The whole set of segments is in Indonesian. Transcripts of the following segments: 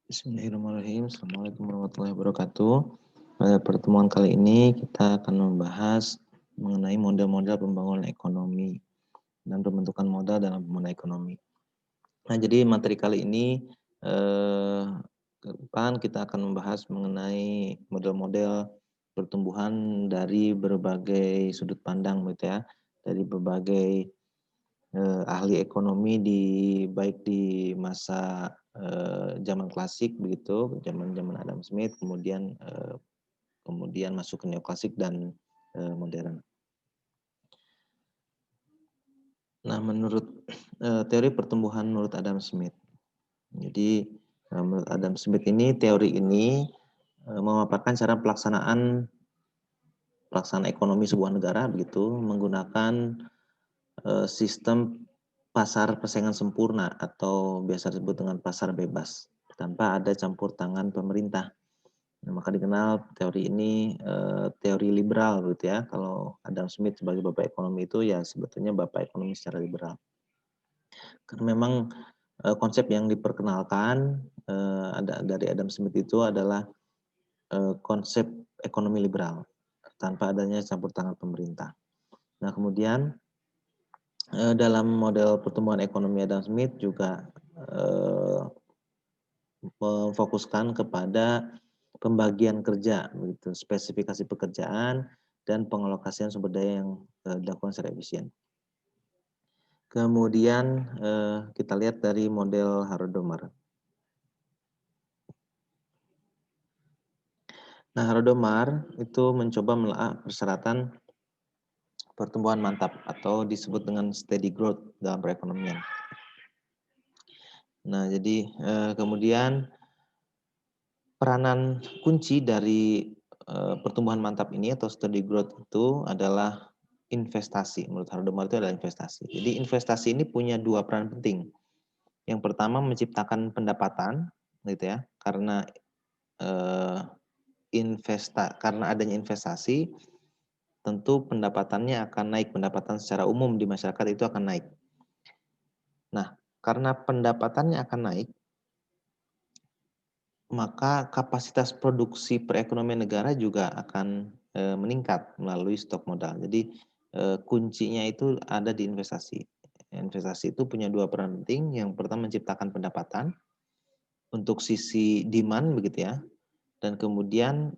Bismillahirrahmanirrahim. Assalamualaikum warahmatullahi wabarakatuh. Pada pertemuan kali ini kita akan membahas mengenai model-model pembangunan ekonomi dan pembentukan modal dalam pembangunan ekonomi. Nah, jadi materi kali ini ke depan kita akan membahas mengenai model-model pertumbuhan dari berbagai sudut pandang, gitu ya, dari berbagai ahli ekonomi baik di masa zaman klasik begitu, zaman Adam Smith, kemudian masuk ke neoklasik dan modern. Nah, menurut teori pertumbuhan menurut Adam Smith. Jadi menurut Adam Smith ini, teori ini memaparkan cara pelaksanaan ekonomi sebuah negara begitu menggunakan sistem pasar persaingan sempurna atau biasa disebut dengan pasar bebas tanpa ada campur tangan pemerintah. Nah, maka dikenal teori ini teori liberal gitu ya. Kalau Adam Smith sebagai bapak ekonomi itu ya sebetulnya bapak ekonomi secara liberal. Karena memang konsep yang diperkenalkan dari Adam Smith itu adalah konsep ekonomi liberal tanpa adanya campur tangan pemerintah. Nah, kemudian dalam model pertumbuhan ekonomi Adam Smith juga memfokuskan kepada pembagian kerja, begitu, spesifikasi pekerjaan dan pengalokasian sumber daya yang dilakukan secara efisien. Kemudian kita lihat dari model Harrod-Domar. Nah, Harrod-Domar itu mencoba menelaah persyaratan pertumbuhan mantap atau disebut dengan steady growth dalam perekonomian. Nah, jadi kemudian peranan kunci dari pertumbuhan mantap ini atau steady growth itu adalah investasi. Menurut Harrod-Domar itu adalah investasi. Jadi investasi ini punya dua peran penting. Yang pertama menciptakan pendapatan, gitu ya, karena karena adanya investasi, tentu pendapatannya akan naik, pendapatan secara umum di masyarakat itu akan naik. Nah, karena pendapatannya akan naik, maka kapasitas produksi perekonomian negara juga akan meningkat melalui stok modal. Jadi kuncinya itu ada di investasi. Investasi itu punya dua peran penting. Yang pertama menciptakan pendapatan untuk sisi demand begitu ya, dan kemudian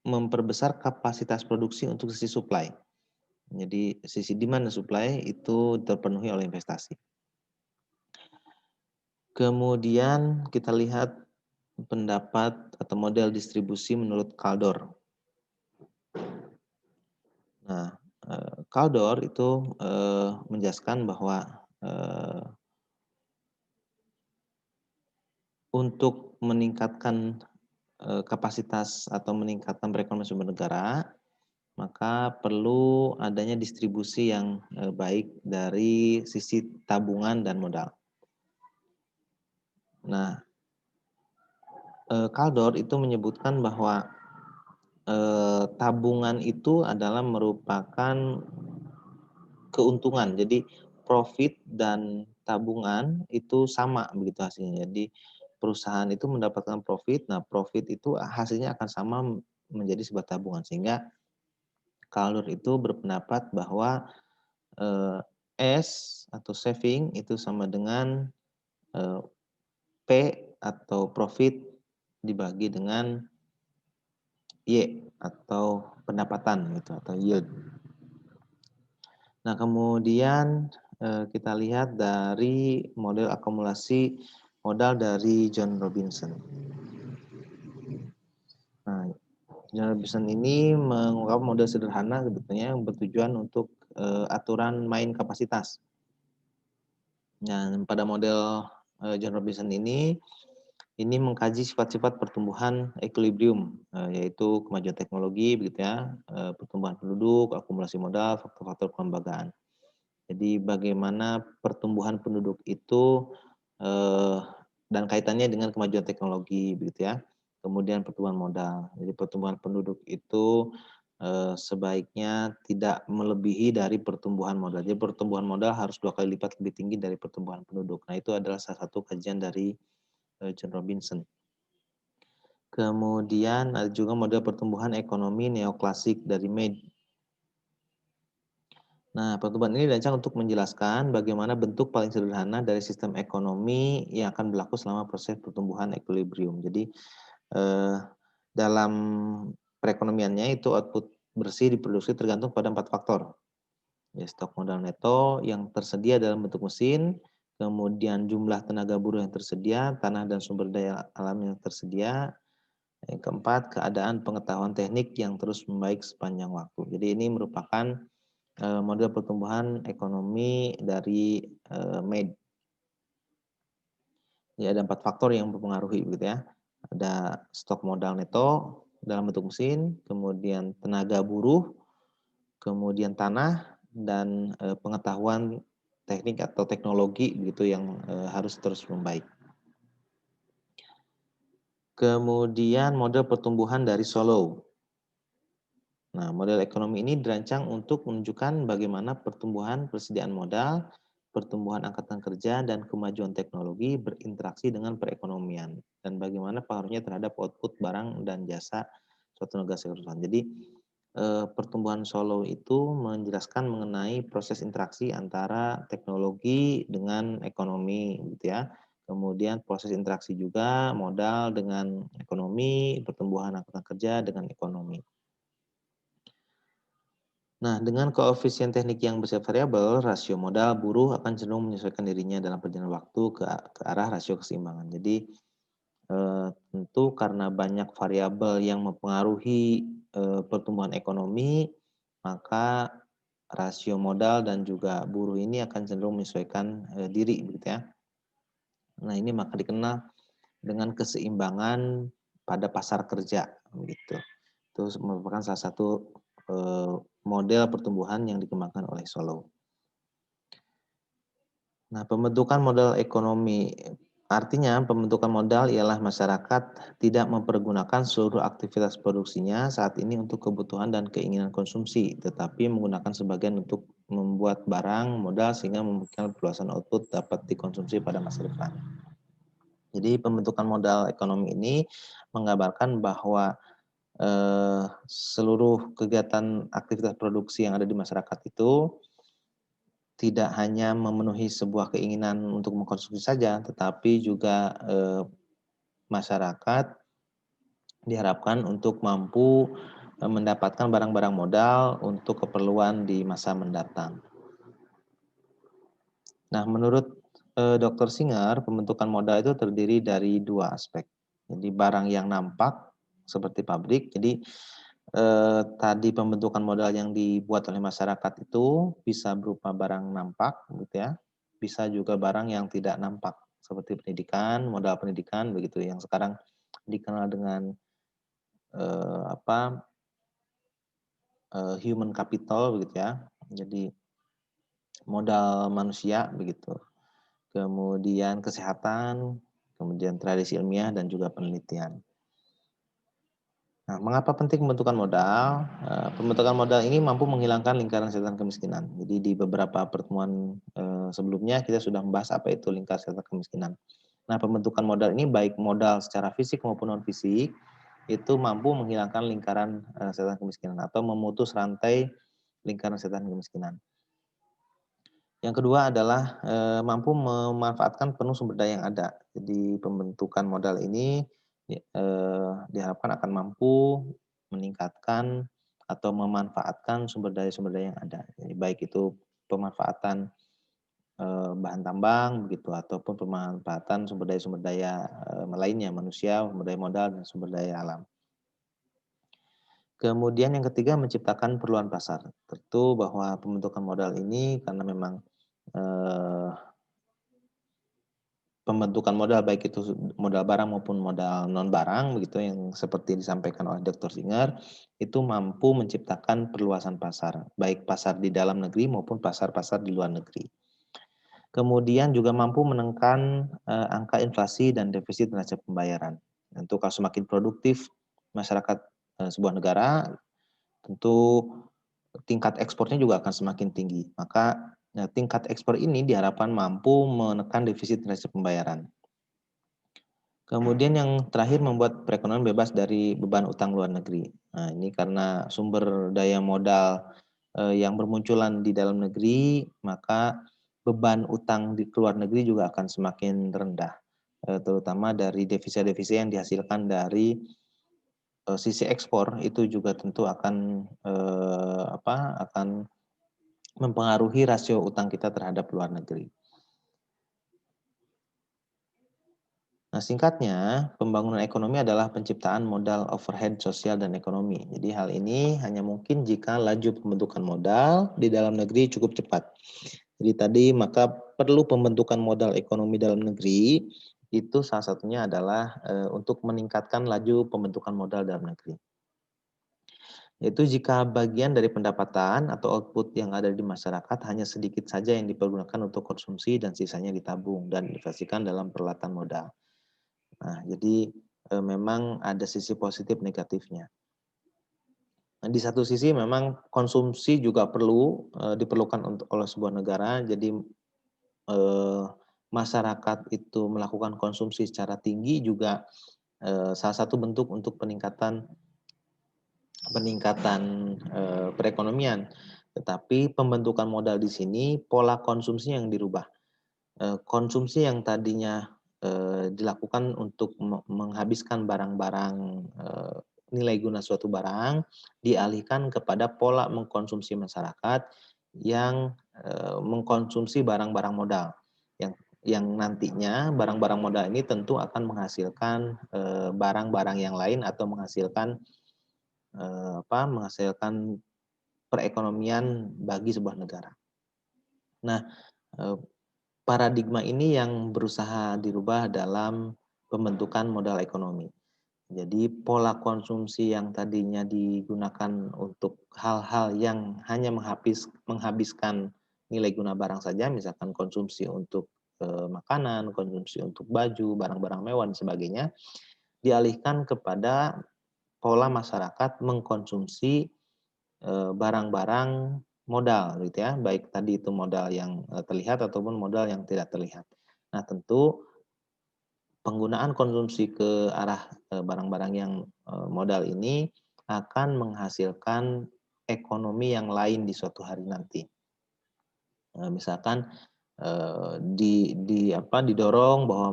memperbesar kapasitas produksi untuk sisi supply. Jadi sisi demand dan supply itu terpenuhi oleh investasi. Kemudian kita lihat pendapat atau model distribusi menurut Kaldor. Nah, Kaldor itu menjelaskan bahwa untuk meningkatkan kapasitas atau meningkatkan perekonomian sumber negara, maka perlu adanya distribusi yang baik dari sisi tabungan dan modal. Nah, Kaldor itu menyebutkan bahwa tabungan itu adalah merupakan keuntungan. Jadi profit dan tabungan itu sama begitu hasilnya. Jadi perusahaan itu mendapatkan profit, nah profit itu hasilnya akan sama menjadi sebuah tabungan. Sehingga Kaldor itu berpendapat bahwa S atau saving itu sama dengan P atau profit dibagi dengan Y atau pendapatan gitu atau yield. Nah, kemudian kita lihat dari model akumulasi modal dari John Robinson. Nah, John Robinson ini mengungkapkan model sederhana sebetulnya yang bertujuan untuk aturan main kapasitas. Nah, pada model John Robinson ini mengkaji sifat-sifat pertumbuhan equilibrium, yaitu kemajuan teknologi, begitu ya, pertumbuhan penduduk, akumulasi modal, faktor-faktor kelembagaan. Jadi bagaimana pertumbuhan penduduk itu dan kaitannya dengan kemajuan teknologi, begitu ya. Kemudian pertumbuhan modal. Jadi pertumbuhan penduduk itu sebaiknya tidak melebihi dari pertumbuhan modal. Jadi pertumbuhan modal harus 2 kali lipat lebih tinggi dari pertumbuhan penduduk. Nah, itu adalah salah satu kajian dari John Robinson. Kemudian ada juga model pertumbuhan ekonomi neoklasik dari Mead. Nah, pertumbuhan ini dirancang untuk menjelaskan bagaimana bentuk paling sederhana dari sistem ekonomi yang akan berlaku selama proses pertumbuhan equilibrium. Jadi, dalam perekonomiannya itu output bersih diproduksi tergantung pada 4 faktor. Ya, stok modal neto yang tersedia dalam bentuk mesin, kemudian jumlah tenaga buruh yang tersedia, tanah dan sumber daya alam yang tersedia, yang keempat, keadaan pengetahuan teknik yang terus membaik sepanjang waktu. Jadi ini merupakan model pertumbuhan ekonomi dari Mead. Ya, ada 4 faktor yang mempengaruhi begitu ya. Ada stok modal neto dalam bentuk mesin, kemudian tenaga buruh, kemudian tanah, dan pengetahuan teknik atau teknologi begitu yang harus terus membaik. Kemudian model pertumbuhan dari Solow. Nah, model ekonomi ini dirancang untuk menunjukkan bagaimana pertumbuhan persediaan modal, pertumbuhan angkatan kerja, dan kemajuan teknologi berinteraksi dengan perekonomian, dan bagaimana pengaruhnya terhadap output barang dan jasa suatu negara keseluruhan. Jadi, pertumbuhan Solow itu menjelaskan mengenai proses interaksi antara teknologi dengan ekonomi, gitu ya. Kemudian proses interaksi juga modal dengan ekonomi, pertumbuhan angkatan kerja dengan ekonomi. Nah, dengan koefisien teknik yang bersifat variabel, rasio modal buruh akan cenderung menyesuaikan dirinya dalam perjalanan waktu ke arah rasio keseimbangan. Jadi, tentu karena banyak variabel yang mempengaruhi pertumbuhan ekonomi, maka rasio modal dan juga buruh ini akan cenderung menyesuaikan diri, begitu ya. Nah, ini maka dikenal dengan keseimbangan pada pasar kerja, begitu. Itu merupakan salah satu model pertumbuhan yang dikembangkan oleh Solow. Nah, pembentukan modal ekonomi, artinya pembentukan modal ialah masyarakat tidak mempergunakan seluruh aktivitas produksinya saat ini untuk kebutuhan dan keinginan konsumsi, tetapi menggunakan sebagian untuk membuat barang modal sehingga memungkinkan perluasan output dapat dikonsumsi pada masa depan. Jadi pembentukan modal ekonomi ini menggambarkan bahwa seluruh kegiatan aktivitas produksi yang ada di masyarakat itu tidak hanya memenuhi sebuah keinginan untuk mengkonsumsi saja, tetapi juga masyarakat diharapkan untuk mampu mendapatkan barang-barang modal untuk keperluan di masa mendatang. Nah, menurut Dr. Singer, pembentukan modal itu terdiri dari 2 aspek. Jadi barang yang nampak seperti pabrik. Jadi tadi pembentukan modal yang dibuat oleh masyarakat itu bisa berupa barang nampak, gitu ya. Bisa juga barang yang tidak nampak seperti pendidikan, modal pendidikan begitu yang sekarang dikenal dengan human capital begitu ya. Jadi modal manusia begitu. Kemudian kesehatan, kemudian tradisi ilmiah dan juga penelitian. Nah, mengapa penting pembentukan modal? Pembentukan modal ini mampu menghilangkan lingkaran setan kemiskinan. Jadi di beberapa pertemuan sebelumnya kita sudah membahas apa itu lingkaran setan kemiskinan. Nah, pembentukan modal ini baik modal secara fisik maupun non fisik itu mampu menghilangkan lingkaran setan kemiskinan atau memutus rantai lingkaran setan kemiskinan. Yang kedua adalah mampu memanfaatkan penuh sumber daya yang ada. Jadi pembentukan modal ini diharapkan akan mampu meningkatkan atau memanfaatkan sumber daya yang ada. Jadi baik itu pemanfaatan bahan tambang begitu ataupun pemanfaatan sumber daya lainnya, manusia, sumber daya modal dan sumber daya alam. Kemudian yang ketiga menciptakan perluan pasar. Tentu bahwa pembentukan modal ini karena memang pembentukan modal baik itu modal barang maupun modal non barang begitu yang seperti disampaikan oleh Dr. Singer itu mampu menciptakan perluasan pasar, baik pasar di dalam negeri maupun pasar-pasar di luar negeri. Kemudian juga mampu menekan angka inflasi dan defisit neraca pembayaran. Tentu kalau semakin produktif masyarakat sebuah negara, tentu tingkat ekspornya juga akan semakin tinggi. Maka tingkat ekspor ini diharapkan mampu menekan defisit neraca pembayaran. Kemudian yang terakhir membuat perekonomian bebas dari beban utang luar negeri. Nah, ini karena sumber daya modal yang bermunculan di dalam negeri, maka beban utang di luar negeri juga akan semakin rendah, terutama dari devisa-devisa yang dihasilkan dari sisi ekspor itu juga tentu akan akan mempengaruhi rasio utang kita terhadap luar negeri. Nah, singkatnya, pembangunan ekonomi adalah penciptaan modal overhead sosial dan ekonomi. Jadi hal ini hanya mungkin jika laju pembentukan modal di dalam negeri cukup cepat. Jadi tadi maka perlu pembentukan modal ekonomi dalam negeri, itu salah satunya adalah untuk meningkatkan laju pembentukan modal dalam negeri. Yaitu jika bagian dari pendapatan atau output yang ada di masyarakat hanya sedikit saja yang dipergunakan untuk konsumsi dan sisanya ditabung dan investasikan dalam peralatan modal. Nah, jadi memang ada sisi positif negatifnya. Nah, di satu sisi memang konsumsi juga perlu diperlukan oleh sebuah negara. Jadi masyarakat itu melakukan konsumsi secara tinggi juga salah satu bentuk untuk peningkatan perekonomian. Tetapi pembentukan modal di sini pola konsumsi yang dirubah. Konsumsi yang tadinya dilakukan untuk menghabiskan barang-barang nilai guna suatu barang, dialihkan kepada pola mengkonsumsi masyarakat yang mengkonsumsi barang-barang modal. Yang nantinya barang-barang modal ini tentu akan menghasilkan barang-barang yang lain atau menghasilkan perekonomian bagi sebuah negara. Nah, paradigma ini yang berusaha dirubah dalam pembentukan modal ekonomi. Jadi pola konsumsi yang tadinya digunakan untuk hal-hal yang hanya menghabiskan nilai guna barang saja, misalkan konsumsi untuk makanan, konsumsi untuk baju, barang-barang mewah dan sebagainya, dialihkan kepada pola masyarakat mengkonsumsi barang-barang modal gitu ya, baik tadi itu modal yang terlihat ataupun modal yang tidak terlihat. Nah, tentu penggunaan konsumsi ke arah barang-barang yang modal ini akan menghasilkan ekonomi yang lain di suatu hari nanti. Misalkan didorong bahwa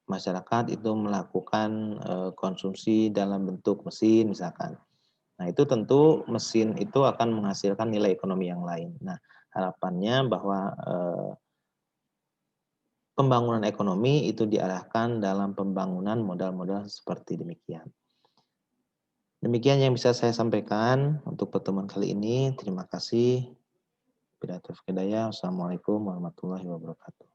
masyarakat itu melakukan konsumsi dalam bentuk mesin misalkan. Nah, itu tentu mesin itu akan menghasilkan nilai ekonomi yang lain. Nah, harapannya bahwa pembangunan ekonomi itu diarahkan dalam pembangunan modal-modal seperti demikian. Demikian yang bisa saya sampaikan untuk pertemuan kali ini. Terima kasih. Assalamualaikum warahmatullahi wabarakatuh.